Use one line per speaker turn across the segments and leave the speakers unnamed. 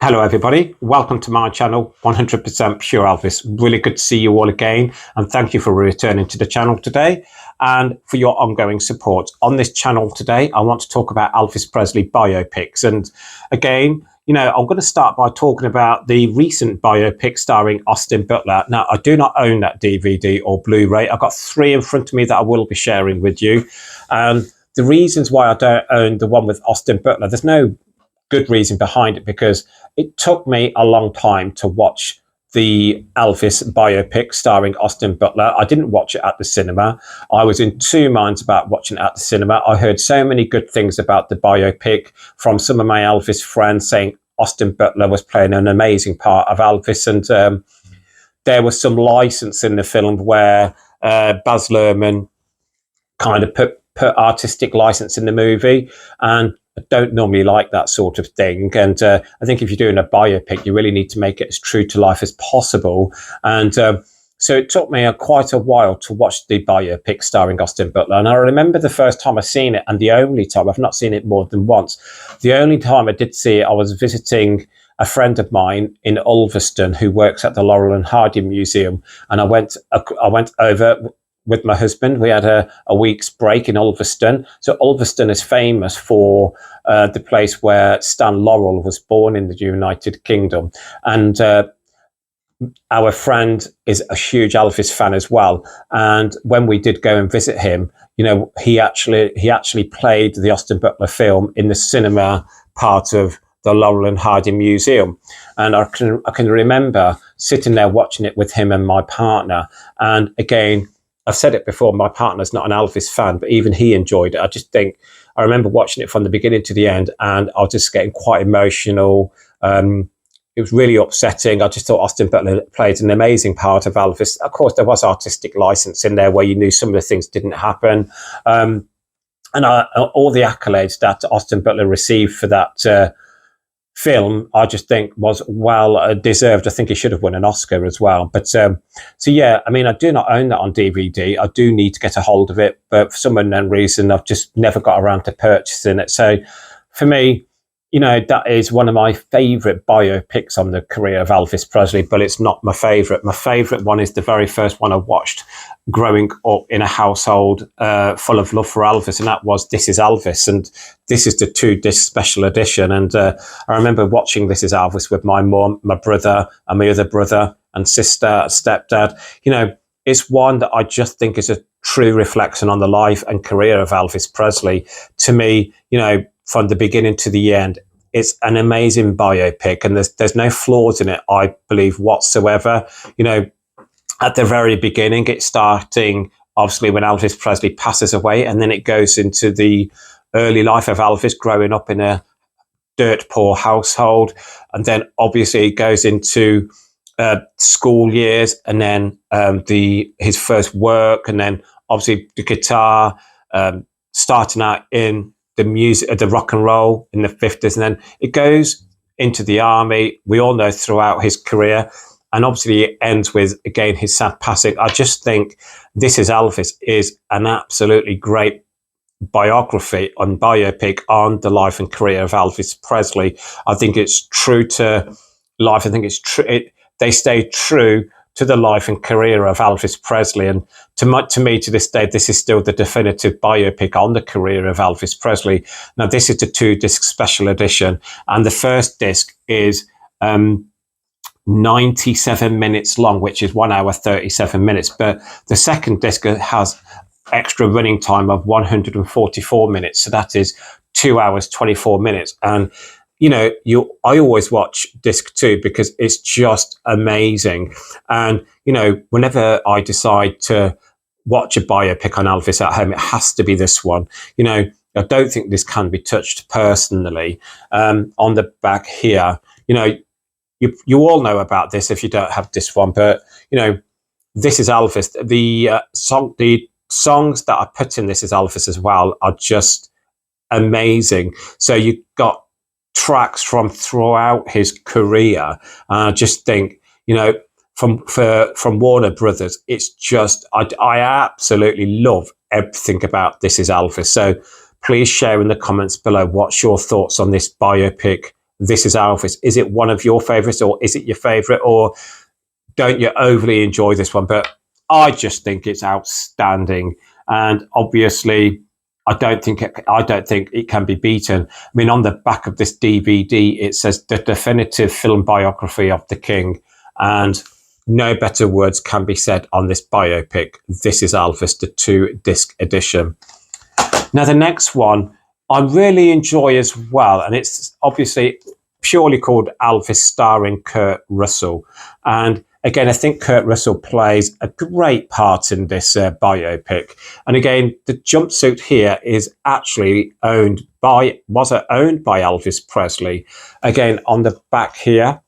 Hello everybody, welcome to my channel, 100% Pure Elvis. Really good to see you all again, and thank you for returning to the channel today and for your ongoing support. On this channel today, I want to talk about Elvis Presley Bio-Pics, and again, I'm going to start by talking about the recent biopic starring Austin Butler. Now, I do not own that DVD or Blu-ray. I've got 3 in front of me that I will be sharing with you. The reasons why I don't own the one with Austin Butler, there's no good reason behind it, because it took me a long time to watch the Elvis biopic starring Austin Butler. I didn't watch it at the cinema. I was in 2 minds about watching it at the cinema. I heard so many good things about the biopic from some of my Elvis friends, saying Austin Butler was playing an amazing part of Elvis, and there was some license in the film where Baz Luhrmann kind of put artistic license in the movie, and I don't normally like that sort of thing. And I think if you're doing a biopic, you really need to make it as true to life as possible. And so it took me quite a while to watch the biopic starring Austin Butler. And I remember the first time I seen it, and the only time, I've not seen it more than once. The only time I did see it, I was visiting a friend of mine in Ulverston who works at the Laurel and Hardy Museum. And I went over with my husband. We had a week's break in Ulverston. So Ulverston is famous for the place where Stan Laurel was born in the United Kingdom. And our friend is a huge Elvis fan as well. And when we did go and visit him, he actually played the Austin Butler film in the cinema part of the Laurel and Hardy Museum. And I can remember sitting there watching it with him and my partner. And again, I've said it before, my partner's not an Elvis fan, but even he enjoyed it. I remember watching it from the beginning to the end, and I was just getting quite emotional. It was really upsetting. I just thought Austin Butler played an amazing part of Elvis. Of course, there was artistic license in there where you knew some of the things didn't happen. And all the accolades that Austin Butler received for that film, I just think was well deserved. I think he should have won an Oscar as well. But so yeah, I mean, I do not own that on DVD. I do need to get a hold of it, but for some unknown reason, I've just never got around to purchasing it. So for me, that is one of my favorite biopics on the career of Elvis Presley, but it's not my favorite. My favorite one is the very first one I watched growing up in a household full of love for Elvis, and that was This Is Elvis. And this is the 2-disc special edition. And I remember watching This Is Elvis with my mum, my brother, and my other brother and sister, stepdad. It's one that I just think is a true reflection on the life and career of Elvis Presley. To me, from the beginning to the end, it's an amazing biopic, and there's no flaws in it, I believe, whatsoever. At the very beginning, it's starting obviously when Elvis Presley passes away, and then it goes into the early life of Elvis growing up in a dirt poor household, and then obviously it goes into school years, and then his first work, and then obviously the guitar, starting out in the music, the rock and roll in the 50s, and then it goes into the army. We all know throughout his career, and obviously it ends with, again, his sad passing. I just think This Is Elvis is an absolutely great biography and biopic on the life and career of Elvis Presley. I think it's true to life. I think it's true. They stay true to the life and career of Elvis Presley. And to me, to this day, this is still the definitive biopic on the career of Elvis Presley. Now, this is the 2-disc special edition, and the first disc is 97 minutes long, which is 1 hour, 37 minutes. But the second disc has extra running time of 144 minutes. So that is 2 hours, 24 minutes. And I always watch disc 2 because it's just amazing. And, whenever I decide to watch a biopic on Elvis at home, it has to be this one. I don't think this can be touched personally. On the back here, you all know about this if you don't have this one, but, This Is Elvis. The songs that I put in This Is Elvis as well are just amazing. So you've got tracks from throughout his career. I just think, from Warner Brothers, it's just, I absolutely love everything about This Is Elvis. So please share in the comments below what's your thoughts on this biopic This Is Elvis. Is it one of your favorites, or is it your favorite, or don't you overly enjoy this one? But I just think it's outstanding, and obviously I don't think it can be beaten. I mean, on the back of this DVD, it says the definitive film biography of the King, and no better words can be said on this biopic. This Is Elvis, the 2-disc edition. Now, the next one I really enjoy as well, and it's obviously purely called Elvis, starring Kurt Russell. And again, I think Kurt Russell plays a great part in this biopic. And again, the jumpsuit here is actually owned by Elvis Presley. Again, on the back here,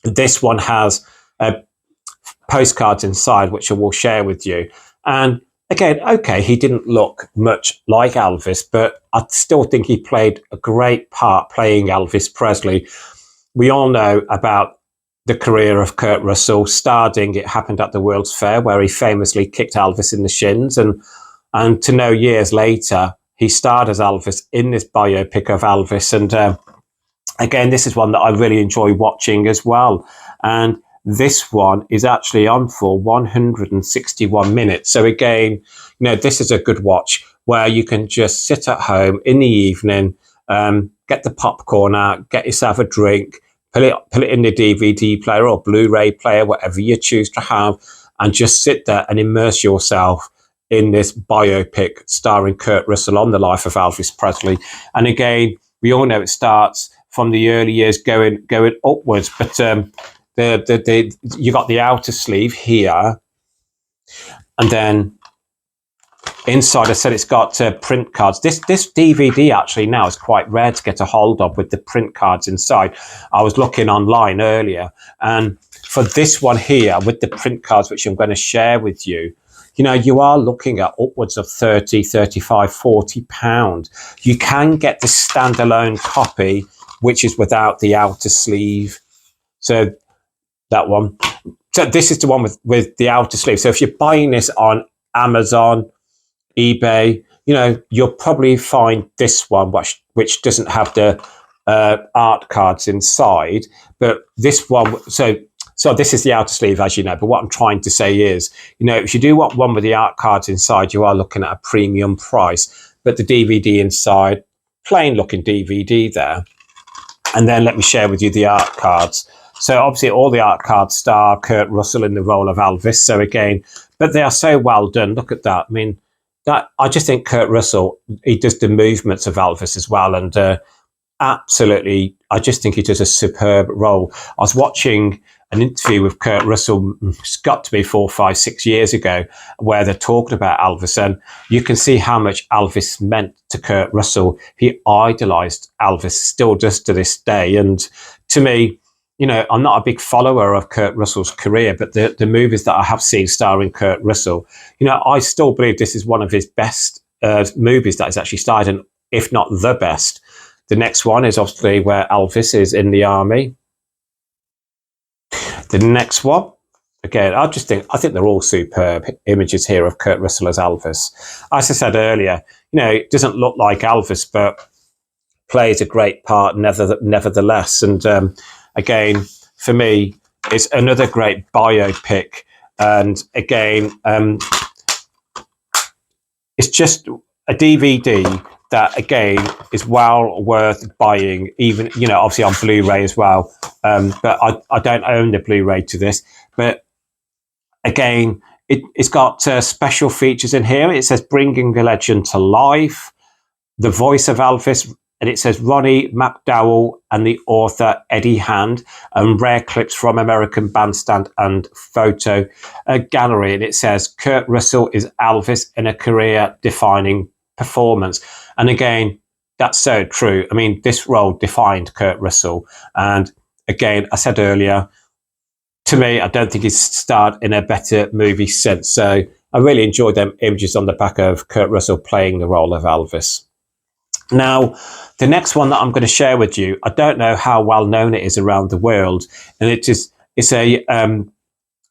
this one has postcards inside, which I will share with you. And again, okay, he didn't look much like Elvis, but I still think he played a great part playing Elvis Presley. We all know about the career of Kurt Russell. Starting, it happened at the World's Fair, where he famously kicked Elvis in the shins. And to know years later, he starred as Elvis in this biopic of Elvis. And again, this is one that I really enjoy watching as well. And this one is actually on for 161 minutes. So again, this is a good watch where you can just sit at home in the evening, get the popcorn out, get yourself a drink, put it in the DVD player or Blu-ray player, whatever you choose to have, and just sit there and immerse yourself in this biopic starring Kurt Russell on the life of Elvis Presley. And again, we all know it starts from the early years going upwards, but you got the outer sleeve here, and then inside, I said it's got print cards. This DVD actually now is quite rare to get a hold of with the print cards inside. I was looking online earlier, and for this one here with the print cards, which I'm going to share with you, you are looking at upwards of 30, 35, 40 pounds. You can get the standalone copy, which is without the outer sleeve. So that one. So this is the one with the outer sleeve. So if you're buying this on Amazon, eBay, you'll probably find this one, which doesn't have the art cards inside. But this one, so this is the outer sleeve, as you know. But what I'm trying to say is, if you do want one with the art cards inside, you are looking at a premium price. But the DVD inside, plain looking DVD there. And then let me share with you the art cards. So obviously all the art cards star Kurt Russell in the role of Elvis. So again, but they are so well done. Look at that. I mean, I just think Kurt Russell, he does the movements of Elvis as well. And absolutely, I just think he does a superb role. I was watching an interview with Kurt Russell, it's got to be 4, 5, 6 years ago, where they're talking about Elvis. And you can see how much Elvis meant to Kurt Russell. He idolized Elvis, still does to this day. And to me, I'm not a big follower of Kurt Russell's career, but the movies that I have seen starring Kurt Russell, I still believe this is one of his best movies that he's actually starred in, if not the best. The next one is obviously where Elvis is in the army. The next one, again, I think they're all superb images here of Kurt Russell as Elvis. As I said earlier, it doesn't look like Elvis, but plays a great part nevertheless. And again, for me, it's another great biopic. And again, it's just a DVD that, again, is well worth buying, even, obviously on Blu-ray as well. But I don't own the Blu-ray to this. But again, it's got special features in here. It says bringing the legend to life, the voice of Elvis, and it says Ronnie McDowell and the author Eddie Hand, and rare clips from American Bandstand and photo gallery. And it says Kurt Russell is Elvis in a career-defining performance. And again, that's so true. I mean, this role defined Kurt Russell. And again, I said earlier, to me, I don't think he's starred in a better movie since. So I really enjoyed them images on the back of Kurt Russell playing the role of Elvis. Now, the next one that I'm going to share with you, I don't know how well known it is around the world. And it's a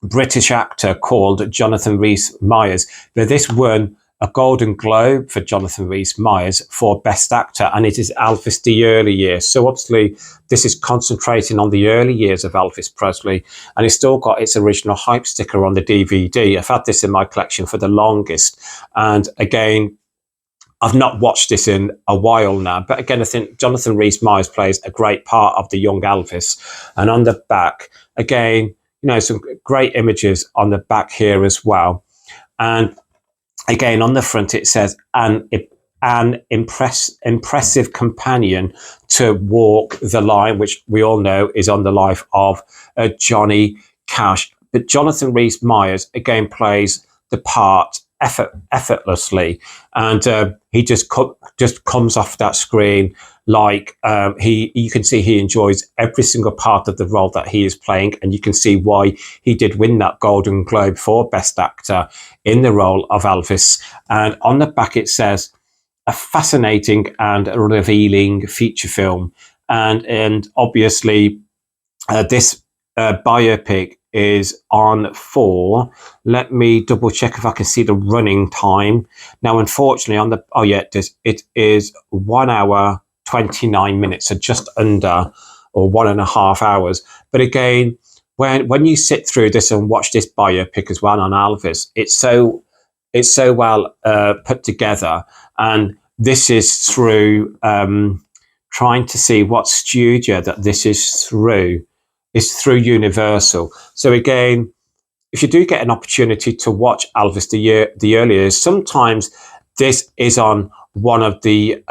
British actor called Jonathan Rhys Meyers. But this won a Golden Globe for Jonathan Rhys-Meyers for Best Actor, and it is Elvis the early years. So obviously this is concentrating on the early years of Elvis Presley, and it's still got its original hype sticker on the DVD. I've had this in my collection for the longest, and again, I've not watched this in a while now, but again, I think Jonathan Rhys-Meyers plays a great part of the young Elvis. And on the back, again, some great images on the back here as well. And again, on the front, it says, an impressive companion to walk the line, which we all know is on the life of Johnny Cash. But Jonathan Rhys-Meyers, again, plays the part effortlessly, and he just comes off that screen like you can see he enjoys every single part of the role that he is playing, and you can see why he did win that Golden Globe for Best Actor in the role of Elvis. And on the back it says, a fascinating and revealing feature film, and obviously this biopic is on for, let me double check if I can see the running time. Now, unfortunately, it is 1 hour 29 minutes, so just under, or 1.5 hours. But again, when you sit through this and watch this biopic as well on Elvis, it's so well put together, and this is through trying to see what studio that this is through. Is through Universal. So again, if you do get an opportunity to watch Elvis the early years, sometimes this is on one of the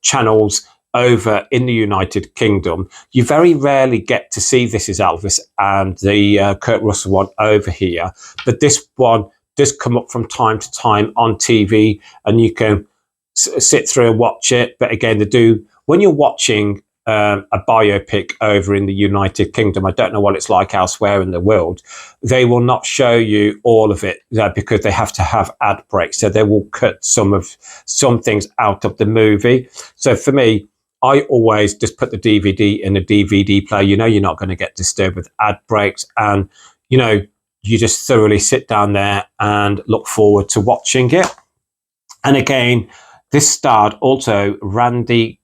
channels over in the United Kingdom. You very rarely get to see This Is Elvis and the Kurt Russell one over here, but this one does come up from time to time on TV, and you can sit through and watch it. But again, when you're watching a biopic over in the United Kingdom, I don't know what it's like elsewhere in the world, they will not show you all of it because they have to have ad breaks, so they will cut some things out of the movie. So for me, I always just put the DVD in a DVD player. You're not going to get disturbed with ad breaks, and you just thoroughly sit down there and look forward to watching it. And again, this starred also Randy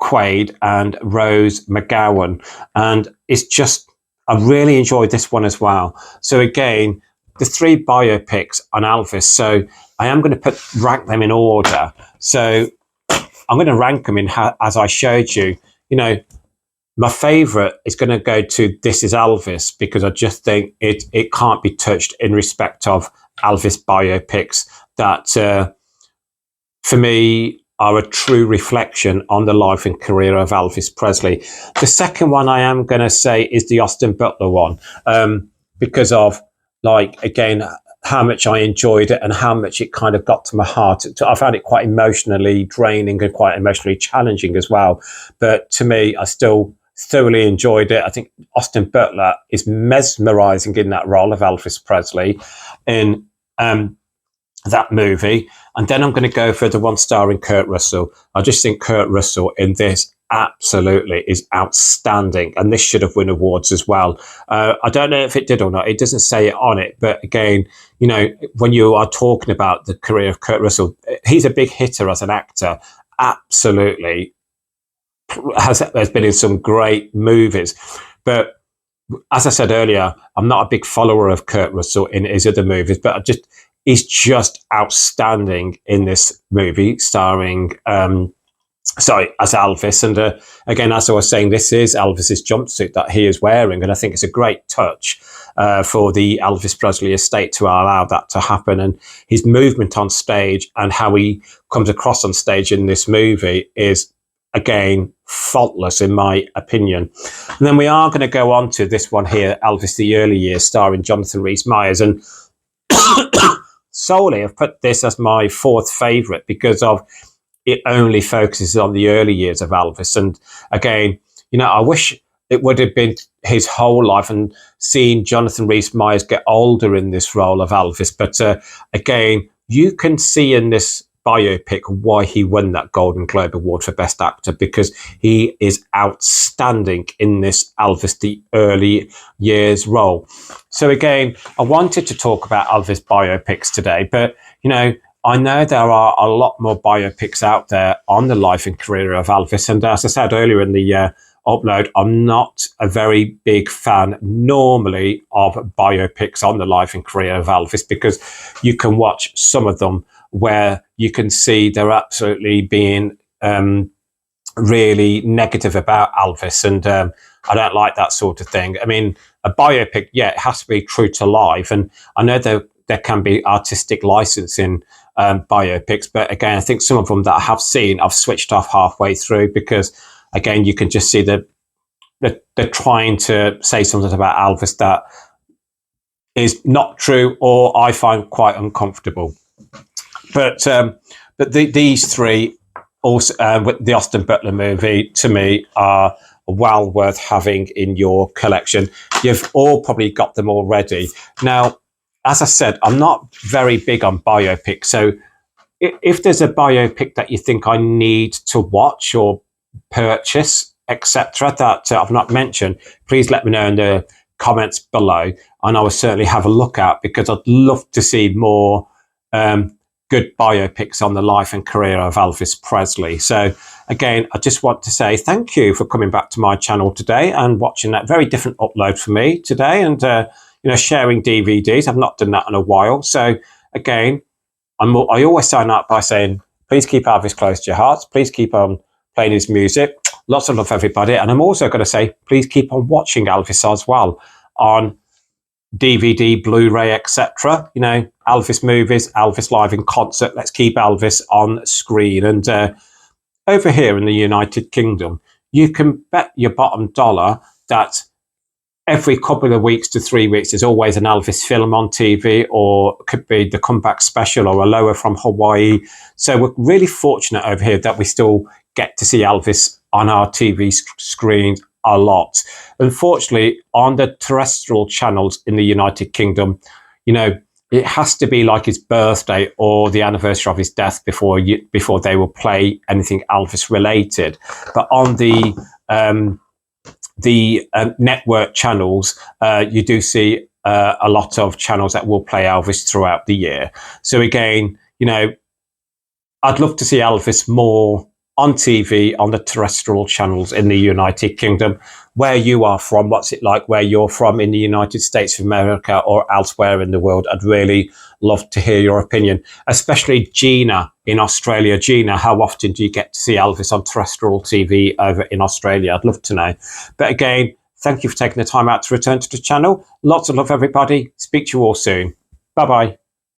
Quaid and Rose McGowan, and I really enjoyed this one as well. So again, the 3 biopics on Elvis, so I am going to rank them in order. So I'm going to rank them in as I showed you. My favorite is going to go to This Is Elvis, because I just think it can't be touched in respect of Elvis biopics that for me are a true reflection on the life and career of Elvis Presley. The second one I am going to say is the Austin Butler one, because of, again, how much I enjoyed it and how much it kind of got to my heart. I found it quite emotionally draining and quite emotionally challenging as well. But to me, I still thoroughly enjoyed it. I think Austin Butler is mesmerizing in that role of Elvis Presley in that movie. And then I'm going to go for the one starring Kurt Russell. I just think Kurt Russell in this absolutely is outstanding, and this should have won awards as well. I don't know if it did or not. It doesn't say it on it, but again, when you are talking about the career of Kurt Russell, he's a big hitter as an actor. Absolutely has been in some great movies, but as I said earlier, I'm not a big follower of Kurt Russell in his other movies, but he's just outstanding in this movie starring, as Elvis. And again, as I was saying, this is Elvis's jumpsuit that he is wearing. And I think it's a great touch for the Elvis Presley estate to allow that to happen. And his movement on stage and how he comes across on stage in this movie is, again, faultless in my opinion. And then we are going to go on to this one here, Elvis the Early Years, starring Jonathan Rhys-Meyers. And solely I've put this as my 4th favorite because of it only focuses on the early years of Elvis. And again, I wish it would have been his whole life and seeing Jonathan Rhys-Meyers get older in this role of Elvis. But again, you can see in this biopic why he won that Golden Globe Award for Best Actor, because he is outstanding in this Elvis the early years role. So again, I wanted to talk about Elvis biopics today, but I know there are a lot more biopics out there on the life and career of Elvis. And as I said earlier in the upload, I'm not a very big fan normally of biopics on the life and career of Elvis, because you can watch some of them where you can see they're absolutely being really negative about Elvis. And I don't like that sort of thing. I mean, a biopic, yeah, it has to be true to life. And I know there can be artistic licensing biopics, but again, I think some of them that I have seen, I've switched off halfway through, because again, you can just see that they're trying to say something about Elvis that is not true, or I find quite uncomfortable. But these three, also with the Austin Butler movie, to me are well worth having in your collection. You've all probably got them already. Now, as I said, I'm not very big on biopics, so if there's a biopic that you think I need to watch or purchase, etc., that I've not mentioned, please let me know in the comments below, and I will certainly have a look at, because I'd love to see more good biopics on the life and career of Elvis Presley. So again, I just want to say thank you for coming back to my channel today and watching that very different upload for me today, and sharing DVDs. I've not done that in a while. So again, I always sign up by saying, please keep Elvis close to your hearts. Please keep on playing his music. Lots of love, everybody. And I'm also going to say, please keep on watching Elvis as well on DVD, Blu-ray, etc. Elvis movies, Elvis live in concert. Let's keep Elvis on screen. And over here in the United Kingdom, you can bet your bottom dollar that every couple of weeks to 3 weeks, there's always an Elvis film on TV, or it could be the comeback special or Aloha from Hawaii. So we're really fortunate over here that we still get to see Elvis on our TV screens a lot. Unfortunately, on the terrestrial channels in the United Kingdom, it has to be like his birthday or the anniversary of his death before they will play anything Elvis related. But on the network channels, you do see a lot of channels that will play Elvis throughout the year. So again, I'd love to see Elvis more on TV, on the terrestrial channels in the United Kingdom. Where you are from, what's it like where you're from in the United States of America or elsewhere in the world? I'd really love to hear your opinion, especially Gina in Australia. Gina, how often do you get to see Elvis on terrestrial TV over in Australia? I'd love to know. But again, thank you for taking the time out to return to the channel. Lots of love, everybody. Speak to you all soon. Bye-bye.